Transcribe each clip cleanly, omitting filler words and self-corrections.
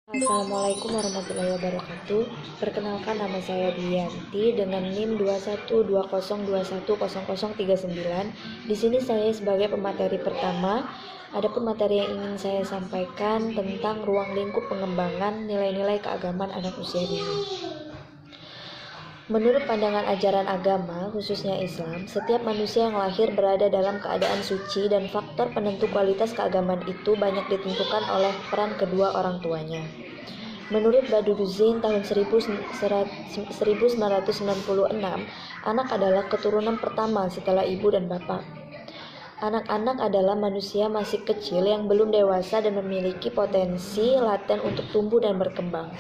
Assalamualaikum warahmatullahi wabarakatuh. Perkenalkan, nama saya Dianti dengan NIM 2120210039. Di sini saya sebagai pemateri pertama. Adapun materi yang ingin saya sampaikan tentang ruang lingkup pengembangan nilai-nilai keagamaan anak usia dini. Menurut pandangan ajaran agama, khususnya Islam, setiap manusia yang lahir berada dalam keadaan suci dan faktor penentu kualitas keagamaan itu banyak ditentukan oleh peran kedua orang tuanya. Menurut Badruddin tahun 1996, anak adalah keturunan pertama setelah ibu dan bapak. Anak-anak adalah manusia masih kecil yang belum dewasa dan memiliki potensi laten untuk tumbuh dan berkembang.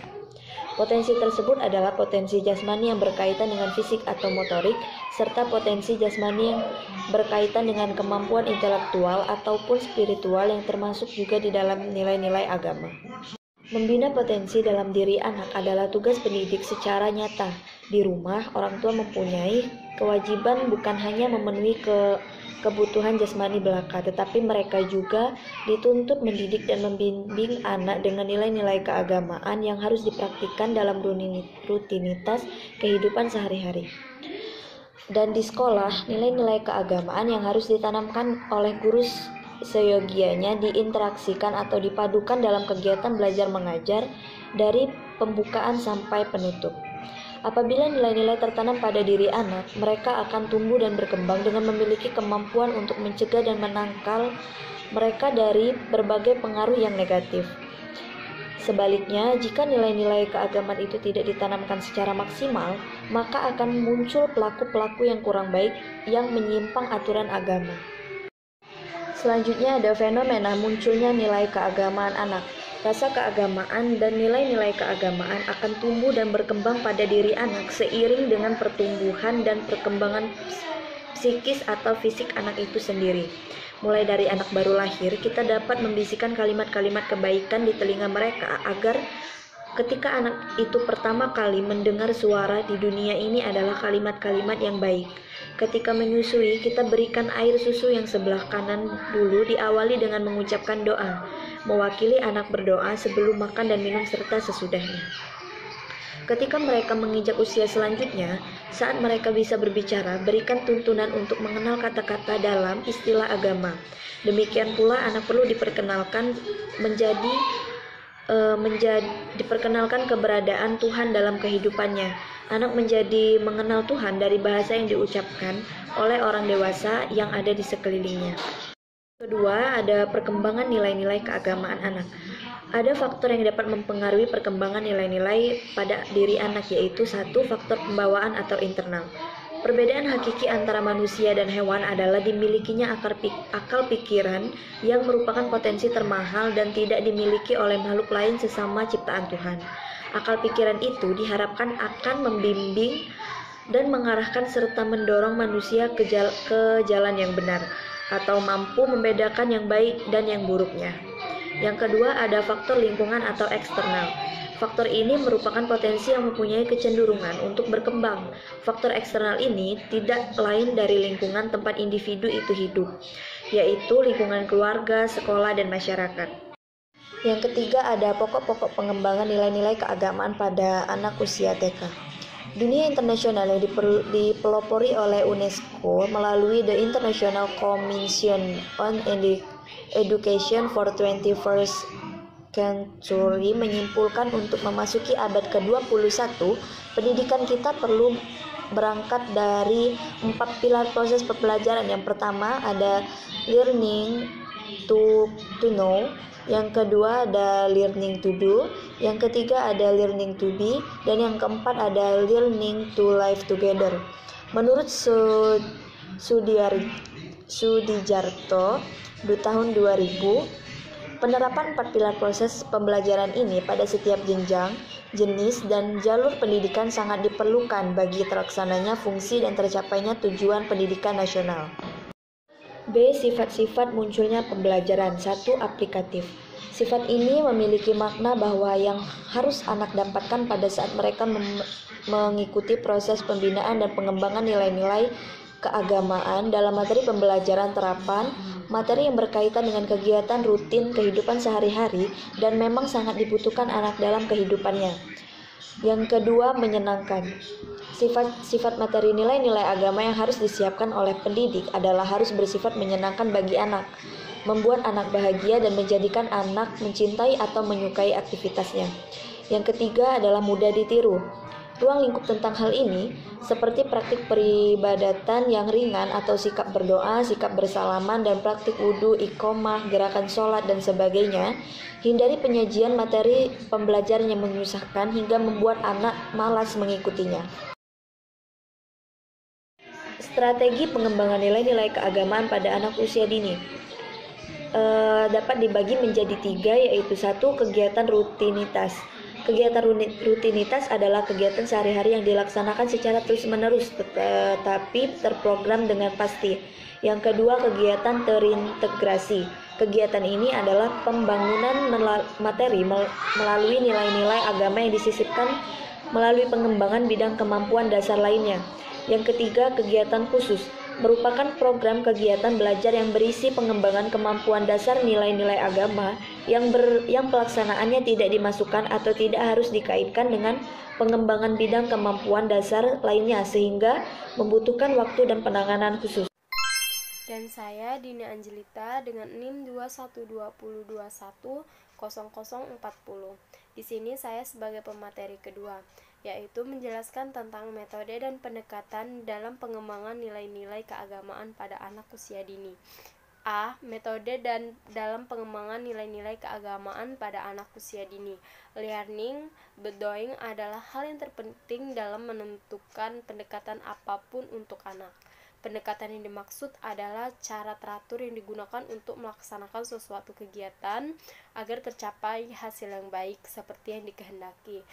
Potensi tersebut adalah potensi jasmani yang berkaitan dengan fisik atau motorik, serta potensi jasmani yang berkaitan dengan kemampuan intelektual ataupun spiritual yang termasuk juga di dalam nilai-nilai agama. Membina potensi dalam diri anak adalah tugas pendidik secara nyata. Di rumah, orang tua mempunyai kewajiban bukan hanya memenuhi kebutuhan jasmani belaka, tetapi mereka juga dituntut mendidik dan membimbing anak dengan nilai-nilai keagamaan yang harus dipraktikkan dalam rutinitas kehidupan sehari-hari. Dan di sekolah, nilai-nilai keagamaan yang harus ditanamkan oleh guru seyogianya diinteraksikan atau dipadukan dalam kegiatan belajar mengajar dari pembukaan sampai penutup. Apabila nilai-nilai tertanam pada diri anak, mereka akan tumbuh dan berkembang dengan memiliki kemampuan untuk mencegah dan menangkal mereka dari berbagai pengaruh yang negatif. Sebaliknya, jika nilai-nilai keagamaan itu tidak ditanamkan secara maksimal, maka akan muncul pelaku-pelaku yang kurang baik yang menyimpang aturan agama. Selanjutnya ada fenomena munculnya nilai keagamaan anak. Rasa keagamaan dan nilai-nilai keagamaan akan tumbuh dan berkembang pada diri anak seiring dengan pertumbuhan dan perkembangan psikis atau fisik anak itu sendiri. Mulai dari anak baru lahir, kita dapat membisikkan kalimat-kalimat kebaikan di telinga mereka agar ketika anak itu pertama kali mendengar suara di dunia ini adalah kalimat-kalimat yang baik. Ketika menyusui, kita berikan air susu yang sebelah kanan dulu diawali dengan mengucapkan doa, mewakili anak berdoa sebelum makan dan minum serta sesudahnya. Ketika mereka menginjak usia selanjutnya, saat mereka bisa berbicara, berikan tuntunan untuk mengenal kata-kata dalam istilah agama. Demikian pula anak perlu diperkenalkan diperkenalkan keberadaan Tuhan dalam kehidupannya. Anak menjadi mengenal Tuhan dari bahasa yang diucapkan oleh orang dewasa yang ada di sekelilingnya. Kedua, ada perkembangan nilai-nilai keagamaan anak. Ada faktor yang dapat mempengaruhi perkembangan nilai-nilai pada diri anak, yaitu satu, faktor pembawaan atau internal. Perbedaan hakiki antara manusia dan hewan adalah dimilikinya akal pikiran yang merupakan potensi termahal dan tidak dimiliki oleh makhluk lain sesama ciptaan Tuhan. Akal pikiran itu diharapkan akan membimbing dan mengarahkan serta mendorong manusia ke jalan yang benar, atau mampu membedakan yang baik dan yang buruknya. Yang kedua, ada faktor lingkungan atau eksternal. Faktor ini merupakan potensi yang mempunyai kecenderungan untuk berkembang. Faktor eksternal ini tidak lain dari lingkungan tempat individu itu hidup, yaitu lingkungan keluarga, sekolah, dan masyarakat. Yang ketiga, ada pokok-pokok pengembangan nilai-nilai keagamaan pada anak usia TK. Dunia internasional yang dipelopori oleh UNESCO melalui The International Commission on Education for 21st Century menyimpulkan untuk memasuki abad ke-21, pendidikan kita perlu berangkat dari 4 pilar proses pembelajaran. Yang pertama ada learning to know, yang kedua ada learning to do, yang ketiga ada learning to be, dan yang keempat ada learning to live together. Menurut Sudijarto di tahun 2000, penerapan 4 pilar proses pembelajaran ini pada setiap jenjang, jenis, dan jalur pendidikan sangat diperlukan bagi terlaksananya fungsi dan tercapainya tujuan pendidikan nasional. B. Sifat-sifat munculnya pembelajaran. 1. Aplikatif. Sifat ini memiliki makna bahwa yang harus anak dapatkan pada saat mereka mengikuti proses pembinaan dan pengembangan nilai-nilai keagamaan dalam materi pembelajaran terapan, materi yang berkaitan dengan kegiatan rutin kehidupan sehari-hari dan memang sangat dibutuhkan anak dalam kehidupannya. Yang kedua, menyenangkan. Sifat materi nilai-nilai agama yang harus disiapkan oleh pendidik adalah harus bersifat menyenangkan bagi anak, membuat anak bahagia dan menjadikan anak mencintai atau menyukai aktivitasnya. Yang ketiga adalah mudah ditiru. Ruang lingkup tentang hal ini, seperti praktik peribadatan yang ringan atau sikap berdoa, sikap bersalaman, dan praktik wudhu, iqomah, gerakan sholat, dan sebagainya. Hindari penyajian materi pembelajaran yang menyusahkan hingga membuat anak malas mengikutinya. Strategi pengembangan nilai-nilai keagamaan pada anak usia dini dapat dibagi menjadi 3, yaitu 1. Kegiatan rutinitas. Kegiatan rutinitas adalah kegiatan sehari-hari yang dilaksanakan secara terus-menerus tetapi terprogram dengan pasti. Yang kedua, kegiatan terintegrasi. Kegiatan ini adalah pembangunan materi melalui nilai-nilai agama yang disisipkan melalui pengembangan bidang kemampuan dasar lainnya. Yang ketiga, kegiatan khusus merupakan program kegiatan belajar yang berisi pengembangan kemampuan dasar nilai-nilai agama yang pelaksanaannya tidak dimasukkan atau tidak harus dikaitkan dengan pengembangan bidang kemampuan dasar lainnya sehingga membutuhkan waktu dan penanganan khusus. Dan saya Dini Angelita dengan NIM 2120210040. Di sini saya sebagai pemateri kedua, yaitu menjelaskan tentang metode dan pendekatan dalam pengembangan nilai-nilai keagamaan pada anak usia dini. A. Metode dan dalam pengembangan nilai-nilai keagamaan pada anak usia dini. Learning by doing adalah hal yang terpenting dalam menentukan pendekatan apapun untuk anak. Pendekatan yang dimaksud adalah cara teratur yang digunakan untuk melaksanakan suatu kegiatan agar tercapai hasil yang baik seperti yang dikehendaki.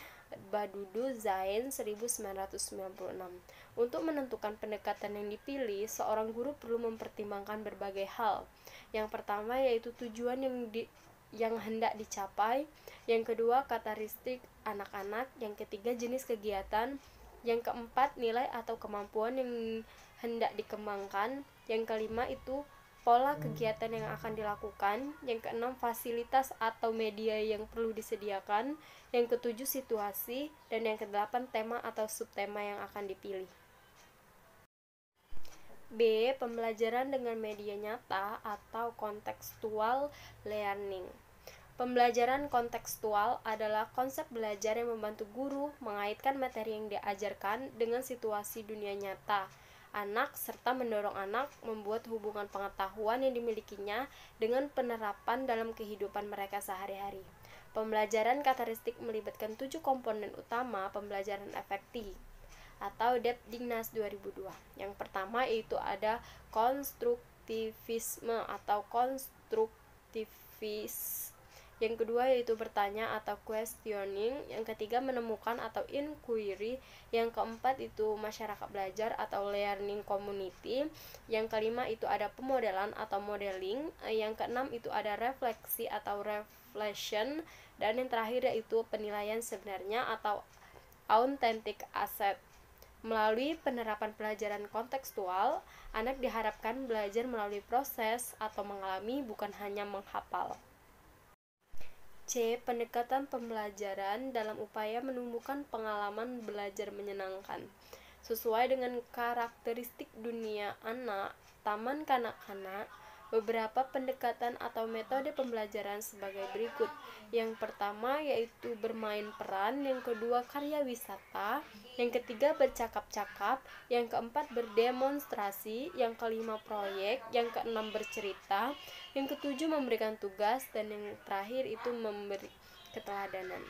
Badudu Zain 1996. Untuk menentukan pendekatan yang dipilih, seorang guru perlu mempertimbangkan berbagai hal. Yang pertama yaitu tujuan yang hendak dicapai, yang kedua karakteristik anak-anak, yang ketiga jenis kegiatan, yang keempat nilai atau kemampuan yang hendak dikembangkan, yang kelima itu pola kegiatan yang akan dilakukan, yang keenam fasilitas atau media yang perlu disediakan, yang ketujuh situasi, dan yang kedelapan tema atau subtema yang akan dipilih. B. Pembelajaran dengan media nyata atau contextual learning. Pembelajaran kontekstual adalah konsep belajar yang membantu guru mengaitkan materi yang diajarkan dengan situasi dunia nyata anak serta mendorong anak membuat hubungan pengetahuan yang dimilikinya dengan penerapan dalam kehidupan mereka sehari-hari. Pembelajaran karakteristik melibatkan 7 komponen utama pembelajaran efektif atau Debdignas 2002. Yang pertama yaitu ada konstruktivisme atau konstruktivis. Yang kedua yaitu bertanya atau questioning. Yang ketiga menemukan atau inquiry. Yang keempat itu masyarakat belajar atau learning community. Yang kelima itu ada pemodelan atau modeling. Yang keenam itu ada refleksi atau reflection. Dan yang terakhir yaitu penilaian sebenarnya atau authentic asset. Melalui penerapan pelajaran kontekstual, anak diharapkan belajar melalui proses atau mengalami, bukan hanya menghafal. C. Pendekatan pembelajaran dalam upaya menumbuhkan pengalaman belajar menyenangkan. Sesuai dengan karakteristik dunia anak, taman kanak-kanak, beberapa pendekatan atau metode pembelajaran sebagai berikut. Yang pertama yaitu bermain peran, yang kedua karya wisata, yang ketiga bercakap-cakap, yang keempat berdemonstrasi, yang kelima proyek, yang keenam bercerita, yang ketujuh memberikan tugas, dan yang terakhir itu memberi keteladanan.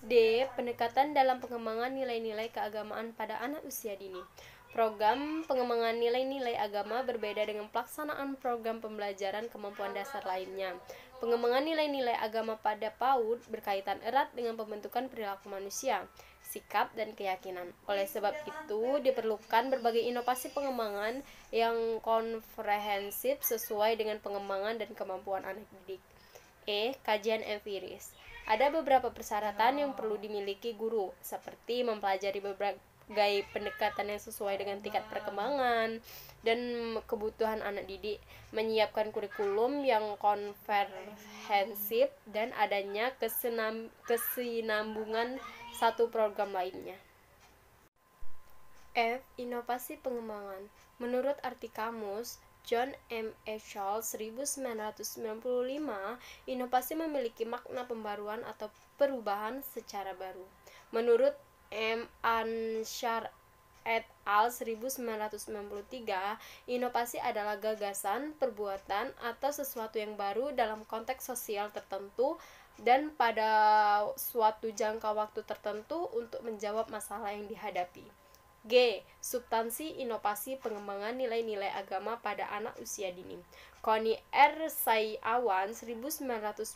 D. Pendekatan dalam pengembangan nilai-nilai keagamaan pada anak usia dini. Program pengembangan nilai-nilai agama berbeda dengan pelaksanaan program pembelajaran kemampuan dasar lainnya. Pengembangan nilai-nilai agama pada PAUD berkaitan erat dengan pembentukan perilaku manusia, sikap, dan keyakinan. Oleh sebab itu, diperlukan berbagai inovasi pengembangan yang komprehensif sesuai dengan pengembangan dan kemampuan anak didik. E. Kajian empiris. Ada beberapa persyaratan yang perlu dimiliki guru, seperti mempelajari pendekatan yang sesuai dengan tingkat perkembangan dan kebutuhan anak didik, menyiapkan kurikulum yang komprehensif, dan adanya kesinambungan satu program lainnya. F. Inovasi pengembangan. Menurut arti kamus John M. Eschol 1995, inovasi memiliki makna pembaruan atau perubahan secara baru. Menurut M. Anshar et al. 1993, inovasi adalah gagasan, perbuatan, atau sesuatu yang baru dalam konteks sosial tertentu dan pada suatu jangka waktu tertentu untuk menjawab masalah yang dihadapi. G. Substansi inovasi pengembangan nilai-nilai agama pada anak usia dini. Connie R. Sayawan 1995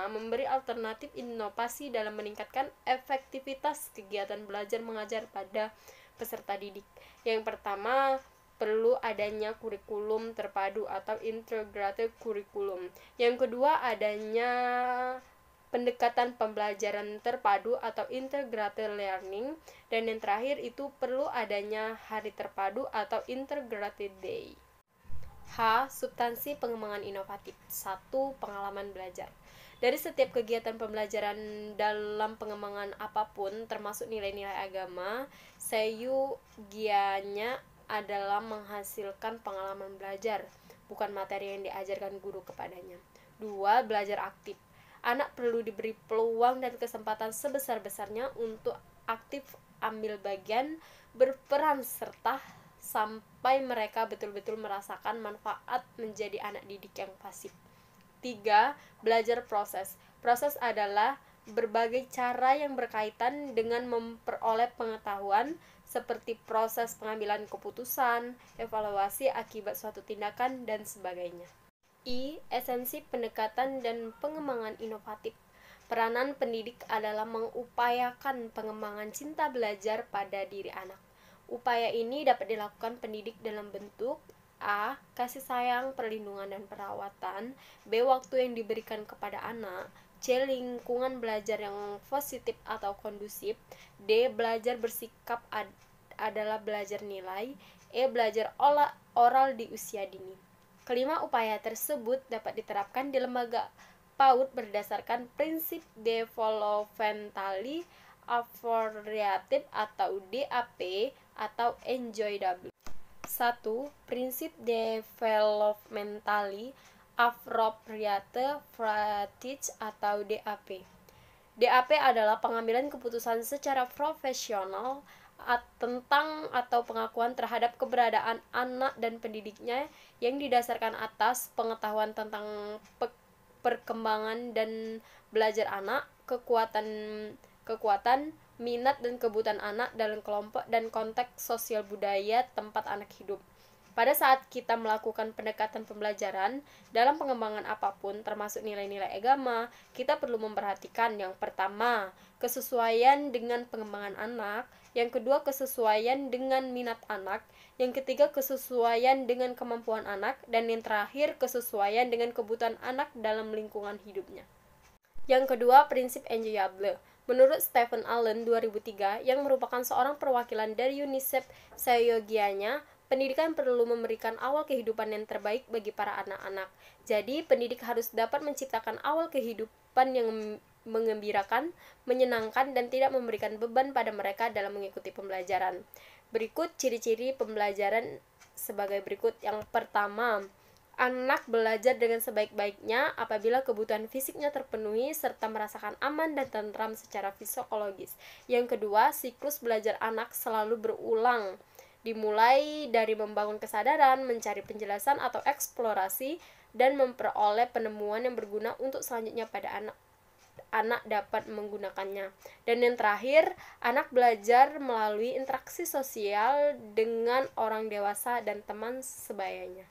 memberi alternatif inovasi dalam meningkatkan efektivitas kegiatan belajar mengajar pada peserta didik. Yang pertama, perlu adanya kurikulum terpadu atau integrated curriculum. Yang kedua, adanya pendekatan pembelajaran terpadu atau integrated learning, dan yang terakhir itu perlu adanya hari terpadu atau integrated day. H. Substansi pengembangan inovatif. 1. Pengalaman belajar. Dari setiap kegiatan pembelajaran dalam pengembangan apapun, termasuk nilai-nilai agama, seyogiyanya adalah menghasilkan pengalaman belajar, bukan materi yang diajarkan guru kepadanya. 2. Belajar aktif. Anak perlu diberi peluang dan kesempatan sebesar-besarnya untuk aktif ambil bagian, berperan serta sampai mereka betul-betul merasakan manfaat menjadi anak didik yang pasif. 3. Belajar proses. Proses adalah berbagai cara yang berkaitan dengan memperoleh pengetahuan, seperti proses pengambilan keputusan, evaluasi akibat suatu tindakan, dan sebagainya. I. Esensi pendekatan dan pengembangan inovatif. Peranan pendidik adalah mengupayakan pengembangan cinta belajar pada diri anak. Upaya ini dapat dilakukan pendidik dalam bentuk A. Kasih sayang, perlindungan, dan perawatan. B. Waktu yang diberikan kepada anak. C. Lingkungan belajar yang positif atau kondusif. D. Belajar bersikap adalah belajar nilai. E. Belajar oral di usia dini. Kelima upaya tersebut dapat diterapkan di lembaga PAUD berdasarkan prinsip developmentally appropriative atau DAP atau NJW. 1. Prinsip developmentally appropriate practice atau DAP. DAP adalah pengambilan keputusan secara profesional tentang atau pengakuan terhadap keberadaan anak dan pendidiknya yang didasarkan atas pengetahuan tentang perkembangan dan belajar anak, kekuatan, minat dan kebutuhan anak dalam kelompok dan konteks sosial budaya tempat anak hidup. Pada saat kita melakukan pendekatan pembelajaran dalam pengembangan apapun, termasuk nilai-nilai agama, kita perlu memperhatikan yang pertama, kesesuaian dengan pengembangan anak, yang kedua, kesesuaian dengan minat anak, yang ketiga, kesesuaian dengan kemampuan anak, dan yang terakhir, kesesuaian dengan kebutuhan anak dalam lingkungan hidupnya. Yang kedua, prinsip NJW. Menurut Stephen Allen 2003, yang merupakan seorang perwakilan dari UNICEF seyogianya, pendidikan perlu memberikan awal kehidupan yang terbaik bagi para anak-anak. Jadi, pendidik harus dapat menciptakan awal kehidupan yang mengembirakan, menyenangkan, dan tidak memberikan beban pada mereka dalam mengikuti pembelajaran. Berikut ciri-ciri pembelajaran sebagai berikut. Yang pertama, anak belajar dengan sebaik-baiknya apabila kebutuhan fisiknya terpenuhi serta merasakan aman dan tentram secara fisiologis. Yang kedua, siklus belajar anak selalu berulang, dimulai dari membangun kesadaran, mencari penjelasan atau eksplorasi, dan memperoleh penemuan yang berguna untuk selanjutnya pada anak dapat menggunakannya. Dan yang terakhir, anak belajar melalui interaksi sosial dengan orang dewasa dan teman sebayanya.